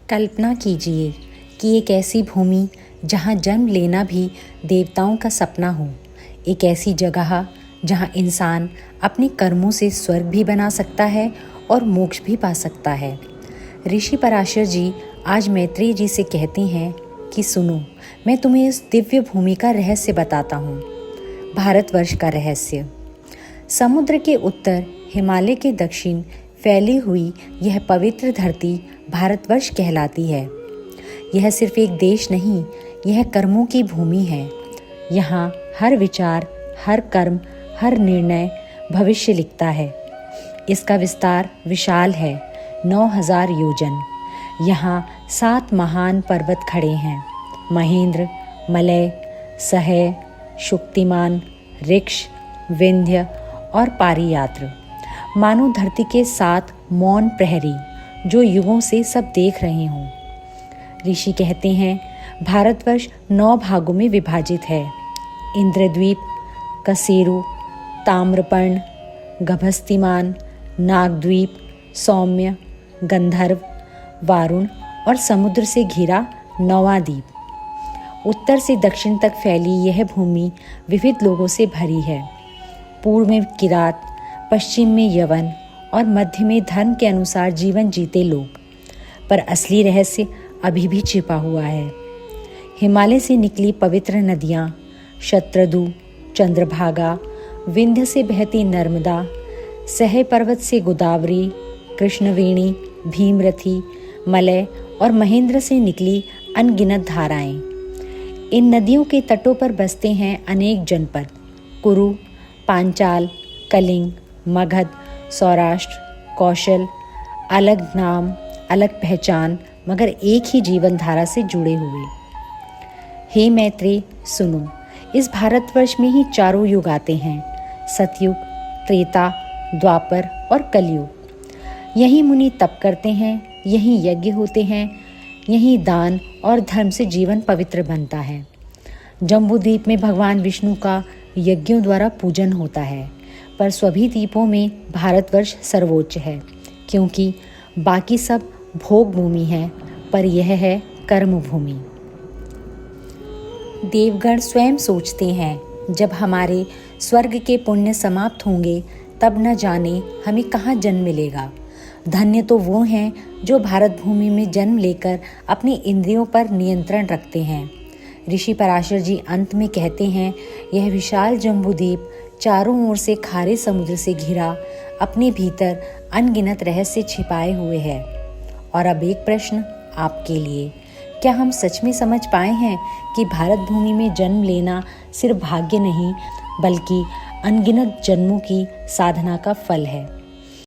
कल्पना कीजिए कि एक ऐसी भूमि जहाँ जन्म लेना भी देवताओं का सपना हो, एक ऐसी जगह जहाँ इंसान अपने कर्मों से स्वर्ग भी बना सकता है और मोक्ष भी पा सकता है। ऋषि पराशर जी आज मैत्रेय जी से कहते हैं कि सुनो, मैं तुम्हें इस दिव्य भूमि का रहस्य बताता हूँ। भारतवर्ष का रहस्य। समुद्र के उत्तर, हिमालय के दक्षिण फैली हुई यह पवित्र धरती भारतवर्ष कहलाती है। यह सिर्फ एक देश नहीं, यह कर्मों की भूमि है। यहाँ हर विचार, हर कर्म, हर निर्णय भविष्य लिखता है। इसका विस्तार विशाल है, 9000 योजन। यहाँ 7 महान पर्वत खड़े हैं: महेंद्र, मलय, सह्य, शुक्तिमान, ऋक्ष, विंध्य और पारियात्र। मानो धरती के 7 मौन प्रहरी जो युगों से सब देख रहे हों। ऋषि कहते हैं, भारतवर्ष 9 भागों में विभाजित है: इंद्रद्वीप, कसेरु, ताम्रपर्ण, गभस्तिमान, नागद्वीप, सौम्य, गंधर्व, वारुण और समुद्र से घिरा 9वां द्वीप। उत्तर से दक्षिण तक फैली यह भूमि विविध लोगों से भरी है। पूर्व में किरात, पश्चिम में यवन और मध्य में धर्म के अनुसार जीवन जीते लोग। पर असली रहस्य अभी भी छिपा हुआ है। हिमालय से निकली पवित्र नदियाँ, शत्रदु, चंद्रभागा, विंध्य से बहती नर्मदा, सह्य पर्वत से गोदावरी, कृष्णवेणी, भीमरथी, मलय और महेंद्र से निकली अनगिनत धाराएं। इन नदियों के तटों पर बसते हैं अनेक जनपद: कुरु, पांचाल, कलिंग, मगध, सौराष्ट्र, कौशल। अलग नाम, अलग पहचान, मगर एक ही जीवन धारा से जुड़े हुए। हे मैत्रेय, सुनो, इस भारतवर्ष में ही 4 युग आते हैं: सतयुग, त्रेता, द्वापर और कलयुग। यही मुनि तप करते हैं, यही यज्ञ होते हैं, यही दान और धर्म से जीवन पवित्र बनता है। जम्बूद्वीप में भगवान विष्णु का यज्ञों द्वारा पूजन होता है, पर सभी द्वीपों में भारतवर्ष सर्वोच्च है, क्योंकि बाकी सब भोग भूमि है, पर यह है कर्म भूमि। देवगण स्वयं सोचते हैं, जब हमारे स्वर्ग के पुण्य समाप्त होंगे तब न जाने हमें कहाँ जन्म मिलेगा। धन्य तो वो हैं जो भारत भूमि में जन्म लेकर अपनी इंद्रियों पर नियंत्रण रखते हैं। ऋषि पराशर जी अंत में कहते हैं, यह विशाल जम्बूद्वीप चारों ओर से खारे समुद्र से घिरा अपने भीतर अनगिनत रहस्य छिपाए हुए है। और अब एक प्रश्न आपके लिए, क्या हम सच में समझ पाए हैं कि भारत भूमि में जन्म लेना सिर्फ भाग्य नहीं, बल्कि अनगिनत जन्मों की साधना का फल है।